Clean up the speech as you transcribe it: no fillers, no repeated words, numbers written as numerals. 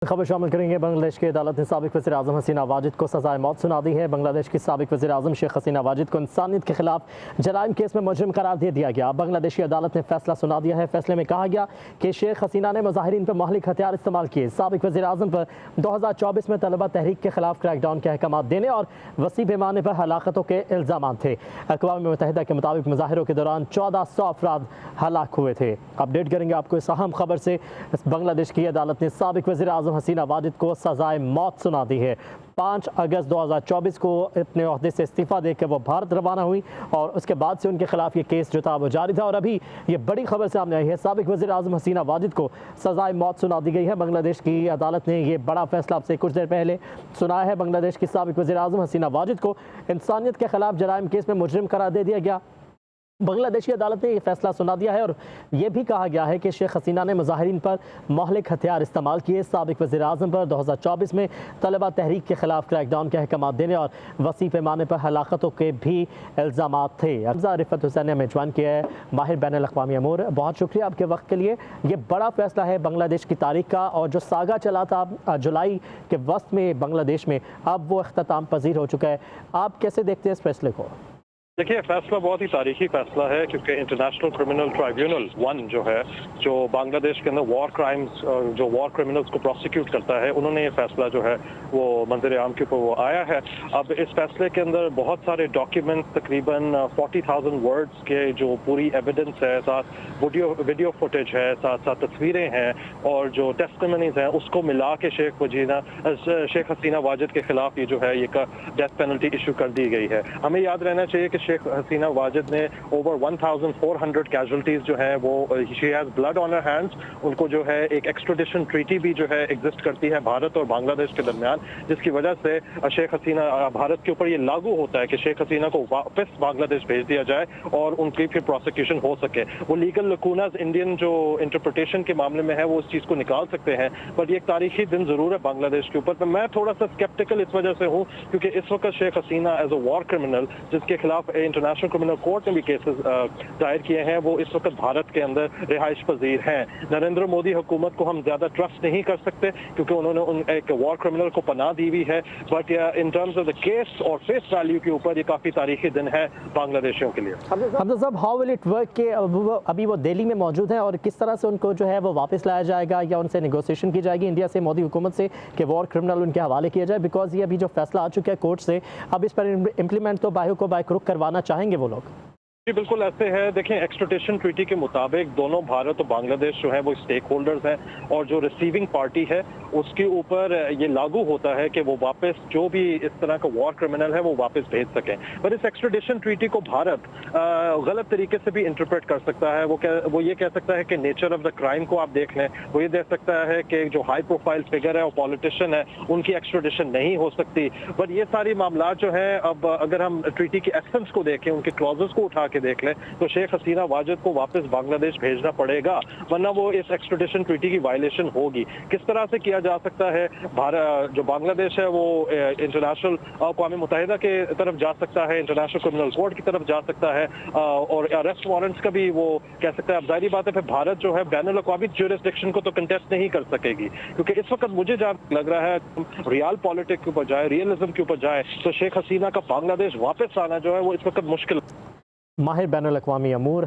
खबर शामिल करेंगे। बांग्लादेश की अदालत ने साबिक वज़ीर आज़म हसीना वाजिद को सज़ाए मौत सुना दी है। बांग्लादेश की साबिक वज़ीर आज़म शेख हसीना वाजिद को इंसानियत के खिलाफ जराइम केस में मुजरिम करार दे दिया गया। बांग्लादेशी अदालत ने फैसला सुना दिया है। फैसले में कहा गया कि शेख हसीना ने मुजाहिरीन पर महलिक हथियार इस्तेमाल किए। साबिक वज़ीर आज़म पर 2024 में तलबा तहरीक के खिलाफ क्रैकडाउन के अहकाम देने और वसी पैमाने पर हलाकतों के इल्ज़ाम थे। अक़वाम मुत्तहिदा के मुताबिक मुजाहिरों के दौरान 1400 अफराद हलाक हुए थे। अपडेट करेंगे आपको इस अहम खबर से। बांग्लादेश की अदालत ने साबिक वज़ीर आज़म हसीना वाजिद को सजाए मौत सुना दी है। 5 अगस्त 2024 को अपने ओहदे से इस्तीफा देकर वो भारत रवाना हुई और उसके बाद से उनके खिलाफ ये केस जो था वो जारी था। और अभी ये बड़ी खबर सामने आई है, साबिक वज़ीर आज़म हसीना वाजिद को सजाए मौत सुना दी गई है। बांग्लादेश की अदालत ने ये बड़ा फैसला अब से कुछ देर पहले सुनाया है। बांग्लादेश की साबिक वज़ीर आज़म हसीना वाजिद को इंसानियत के खिलाफ जराइम केस में मुजरिम करार दे दिया गया। बांग्लादेशी अदालत ने यह फैसला सुना दिया है और यह भी कहा गया है कि शेख हसीना ने मुजाहिरीन पर महलिक हथियार इस्तेमाल किए। साबिक वज़ीर आज़म पर 2024 में तलबा तहरीक के खिलाफ क्रैकडाउन के अहकाम देने और वसी पैमाने पर हलाकतों के भी इल्ज़ाम थे। अफजा रिफत हुसैन ने हमें ज्वाइन किया है। माहिर बैनुल अक़वामी अमूर, बहुत शुक्रिया आपके वक्त के लिए। ये बड़ा फैसला है बांग्लादेश की तारीख का और जो सागा चला था जुलाई के वक्त में बांग्लादेश में, अब वो अख्ताम पजीर हो चुका है। आप कैसे देखते हैं इस फैसले को? देखिए, फैसला बहुत ही तारीखी फैसला है क्योंकि इंटरनेशनल क्रिमिनल ट्राइब्यूनल 1 जो है, जो बांग्लादेश के अंदर वॉर क्राइम्स जो वॉर क्रिमिनल्स को प्रोसिक्यूट करता है, उन्होंने ये फैसला जो है वो मंजर आम के ऊपर वो आया है। अब इस फैसले के अंदर बहुत सारे डॉक्यूमेंट्स, तकरीबन 40,000 वर्ड्स के जो पूरी एविडेंस है, साथ वीडियो फुटेज है, साथ साथ तस्वीरें हैं और जो टेस्टिमनीज हैं, उसको मिला के शेख हसीना वाजिद के खिलाफ ये जो है ये डेथ पेनल्टी इशू कर दी गई है। हमें याद रहना चाहिए कि शेख हसीना वाजिद ने ओवर 1400 कैजुअल्टीज जो है वो she has blood on her hands. उनको जो है एक एक्सट्राडिशन ट्रीटी भी जो है एग्जिस्ट करती है भारत और बांग्लादेश के दरमियान, जिसकी वजह से शेख हसीना भारत के ऊपर ये लागू होता है कि शेख हसीना को वापस बांग्लादेश भेज दिया जाए और उनकी फिर प्रोसिक्यूशन हो सके। वो लीगल लकूनाज इंडियन जो इंटरप्रिटेशन के मामले में है वो उस चीज को निकाल सकते हैं, पर ये एक तारीखी दिन जरूर है बांग्लादेश के ऊपर। मैं थोड़ा सा स्केप्टिकल इस वजह से हूँ क्योंकि इस वक्त Sheikh Hasina as a war criminal, जिसके खिलाफ इंटरनेशनल क्रिमिनल कोर्ट ने भी केसेस दायर किए हैं, वो इस वक्त भारत के अंदर रिहाइश पजीर हैं। नरेंद्र मोदी हुकूमत को हम ज्यादा ट्रस्ट नहीं कर सकते क्योंकि उन्होंने एक वॉर क्रिमिनल को पनाह दी हुई है, but in terms of the case और फेस वैल्यू के ऊपर ये काफी तारीखी दिन है बांग्लादेशियों के लिए। हमजा साहब, हाउ विल इट वर्क के अभी वो दिल्ली में मौजूद है और किस तरह से उनको जो है वो वापस लाया जाएगा या उनसे नेगोशिएशन की जाएगी इंडिया से, मोदी हुकूमत से, कि वॉर क्रिमिनल उनके हवाले किया जाए? बिकॉज ये अभी जो फैसला आ चुका है कोर्ट से, अब इस पर इम्प्लीमेंट तो बायो को बाइक करवाना चाहेंगे वो लोग। जी बिल्कुल ऐसे है। देखें, एक्सट्राडिशन ट्रीटी के मुताबिक दोनों भारत और बांग्लादेश जो है वो स्टेक होल्डर्स हैं और जो रिसीविंग पार्टी है उसके ऊपर ये लागू होता है कि वो वापस जो भी इस तरह का वॉर क्रिमिनल है वो वापस भेज सकें। पर इस एक्सट्राडिशन ट्रीटी को भारत गलत तरीके से भी इंटरप्रेट कर सकता है। वो ये कह सकता है कि नेचर ऑफ द क्राइम को आप देख लें। वो ये देख सकता है कि जो हाई प्रोफाइल फिगर है और पॉलिटिशियन है उनकी एक्सट्राडिशन नहीं हो सकती। पर ये सारी मामला जो है, अब अगर हम ट्रीटी की एसेंस को देखें, उनके क्लॉजेस को उठा के देख लें, तो शेख हसीना वाजिद को वापस बांग्लादेश भेजना पड़ेगा, वरना वो इस एक्सट्राडिशन ट्रीटी की वायलेशन होगी। किस तरह से किया जा सकता है? जो बांग्लादेश है वो इंटरनेशनल अक़वाम मुत्तहिदा के तरफ जा सकता है, इंटरनेशनल क्रिमिनल कोर्ट की तरफ जा सकता है और अरेस्ट वारंट्स का भी वो कह सकता है। अब जाहिर बात है फिर भारत जो है बैनुल अक़वामी ज्यूरिसडिक्शन को तो कंटेस्ट नहीं कर सकेगी, क्योंकि इस वक्त मुझे जहाँ लग रहा है रियल पॉलिटिक्स के ऊपर जाए, रियलिज्म के ऊपर जाए, तो शेख हसीना का बांग्लादेश वापस आना जो है वो इस वक्त मुश्किल। माहिर बैनुल अक़वामी अमूर।